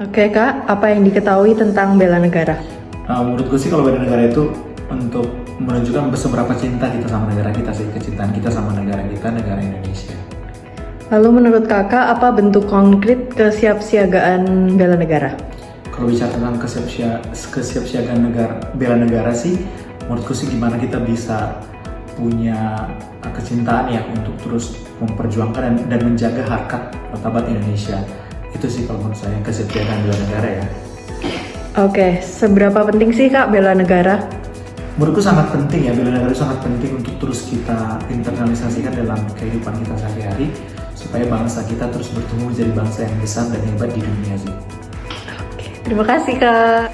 Oke Kak, apa yang diketahui tentang bela negara? Menurutku sih kalau bela negara itu untuk menunjukkan seberapa cinta kita sama negara kita sih, kecintaan kita sama negara kita, negara Indonesia. Lalu menurut Kakak, apa bentuk konkret kesiapsiagaan bela negara? Kalau bicara tentang kesiapsiagaan bela negara sih, menurutku sih gimana kita bisa punya kecintaan ya untuk terus memperjuangkan dan menjaga harkat martabat Indonesia. Itu sih kalau menurut saya kesiapsiagaan bela negara ya. Oke, seberapa penting sih Kak bela negara? Menurutku sangat penting ya, bela negara itu sangat penting untuk terus kita internalisasikan dalam kehidupan kita sehari-hari supaya bangsa kita terus bertumbuh menjadi bangsa yang besar dan hebat di dunia sih. Oke, terima kasih Kak.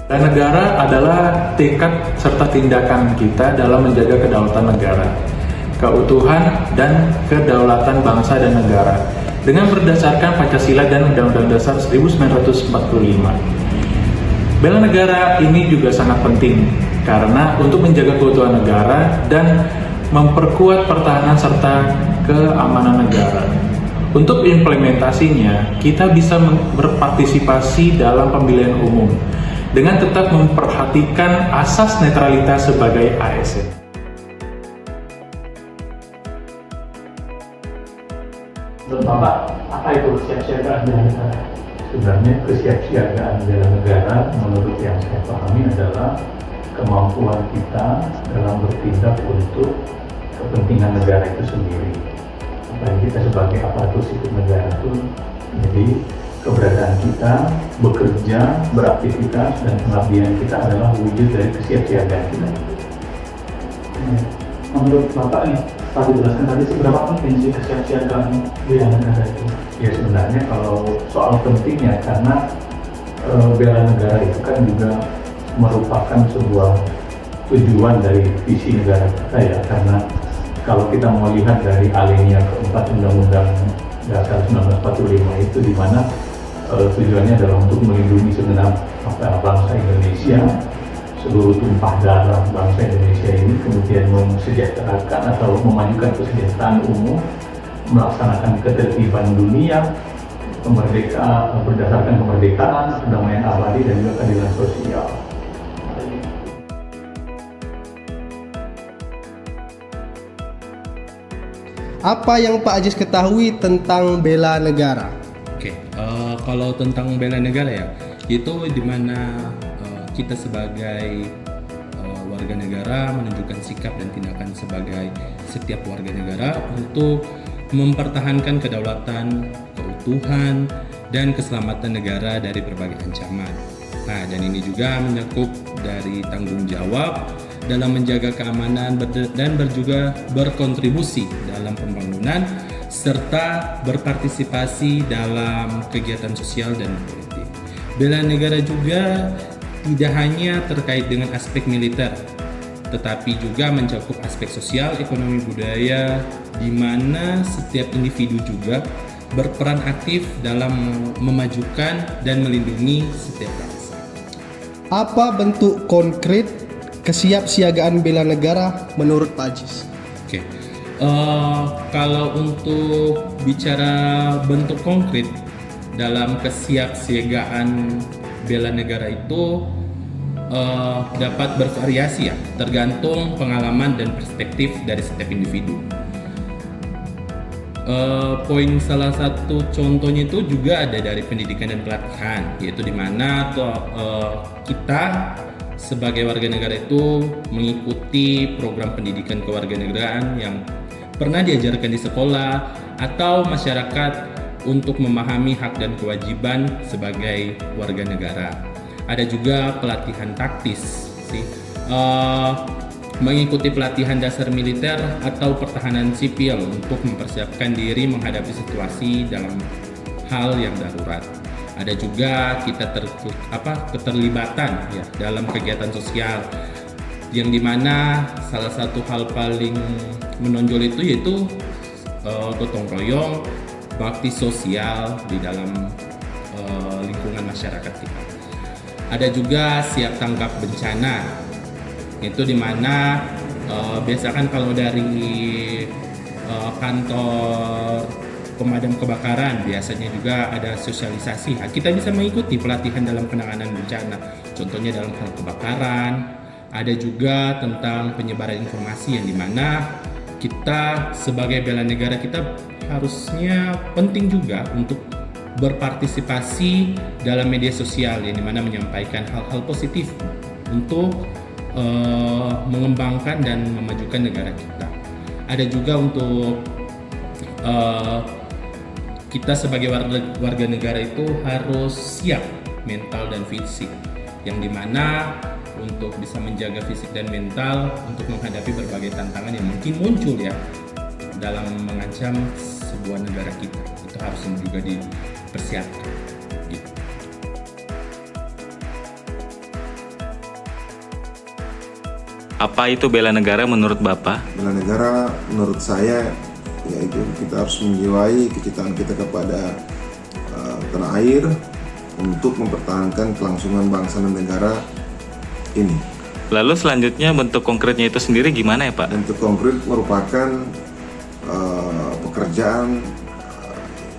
Bela negara adalah tekad serta tindakan kita dalam menjaga kedaulatan negara, keutuhan dan kedaulatan bangsa dan negara dengan berdasarkan Pancasila dan Undang-Undang Dasar 1945. Bela negara ini juga sangat penting karena untuk menjaga keutuhan negara dan memperkuat pertahanan serta keamanan negara. Untuk implementasinya, kita bisa berpartisipasi dalam pemilihan umum dengan tetap memperhatikan asas netralitas sebagai ASN. Menurut Bapak, apa itu kesiapsiagaan bela negara? Sebenarnya kesiapsiagaan bela negara menurut yang saya pahami adalah kemampuan kita dalam bertindak untuk kepentingan negara itu sendiri. Apalagi kita sebagai aparatur sipil negara itu, jadi keberadaan kita bekerja, beraktivitas dan pengabdian kita adalah wujud dari kesiapsiagaan kita. Menurut Bapak nih, tadi jelaskan tadi seberapa penting sih kesiapsiagaan bela negara itu? Ya sebenarnya kalau soal pentingnya karena bela negara itu kan juga merupakan sebuah tujuan dari visi negara kita ya, karena kalau kita mau lihat dari alinea keempat Undang-Undang Dasar 1945 itu di mana tujuannya adalah untuk melindungi segenap bangsa Indonesia, seluruh tumpah darah bangsa Indonesia ini, kemudian mensejahterakan atau memajukan kesejahteraan umum, melaksanakan ketertiban dunia, berdasarkan kemerdekaan, perdamaian abadi dan juga keadilan sosial. Apa yang Pak Ajis ketahui tentang bela negara? Kalau tentang bela negara ya, itu dimana kita sebagai warga negara menunjukkan sikap dan tindakan sebagai setiap warga negara untuk mempertahankan kedaulatan, keutuhan, dan keselamatan negara dari berbagai ancaman. Nah, dan ini juga mencakup dari tanggung jawab dalam menjaga keamanan dan juga berkontribusi dalam pembangunan serta berpartisipasi dalam kegiatan sosial dan politik. Bela negara juga tidak hanya terkait dengan aspek militer, tetapi juga mencakup aspek sosial, ekonomi, budaya, di mana setiap individu juga berperan aktif dalam memajukan dan melindungi setiap bangsa. Apa bentuk konkret kesiapsiagaan bela negara menurut Pak Ajis? Kalau untuk bicara bentuk konkret dalam kesiapsiagaan bela negara itu dapat bervariasi ya, tergantung pengalaman dan perspektif dari setiap individu. Poin salah satu contohnya itu juga ada dari pendidikan dan pelatihan, yaitu di mana kita sebagai warga negara itu mengikuti program pendidikan kewarganegaraan yang pernah diajarkan di sekolah atau masyarakat untuk memahami hak dan kewajiban sebagai warga negara. Ada juga pelatihan taktis sih, mengikuti pelatihan dasar militer atau pertahanan sipil untuk mempersiapkan diri menghadapi situasi dalam hal yang darurat. Ada juga kita keterlibatan ya dalam kegiatan sosial, yang dimana salah satu hal paling menonjol itu yaitu gotong royong, bakti sosial di dalam lingkungan masyarakat kita. Ada juga siap tanggap bencana, itu dimana biasakan kalau dari kantor pemadam kebakaran, biasanya juga ada sosialisasi. Nah, kita bisa mengikuti pelatihan dalam penanganan bencana, contohnya dalam hal kebakaran. Ada juga tentang penyebaran informasi yang dimana kita sebagai bela negara kita harusnya penting juga untuk berpartisipasi dalam media sosial yang dimana menyampaikan hal-hal positif untuk mengembangkan dan memajukan negara kita. Ada juga untuk kita sebagai warga negara itu harus siap mental dan fisik, yang dimana untuk bisa menjaga fisik dan mental untuk menghadapi berbagai tantangan yang mungkin muncul ya dalam mengancam sebuah negara kita. Itu harus juga dipersiapkan gitu. Apa itu bela negara menurut Bapak? Bela negara menurut saya yaitu kita harus menjiwai kecintaan kita kepada tanah air untuk mempertahankan kelangsungan bangsa dan negara ini. Lalu selanjutnya bentuk konkretnya itu sendiri gimana ya Pak? Bentuk konkret merupakan pekerjaan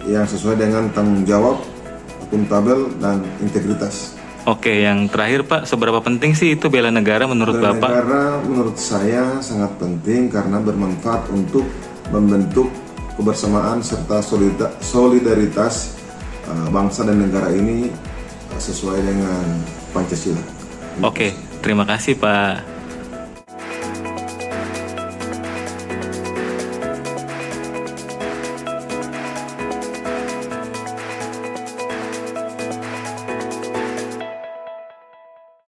yang sesuai dengan tanggung jawab, akuntabel, dan integritas. Oke, yang terakhir Pak, seberapa penting sih itu bela negara menurut Bela Bapak? negara menurut saya sangat penting karena bermanfaat untuk membentuk kebersamaan serta solidaritas bangsa dan negara ini sesuai dengan Pancasila. Oke, terima kasih Pak.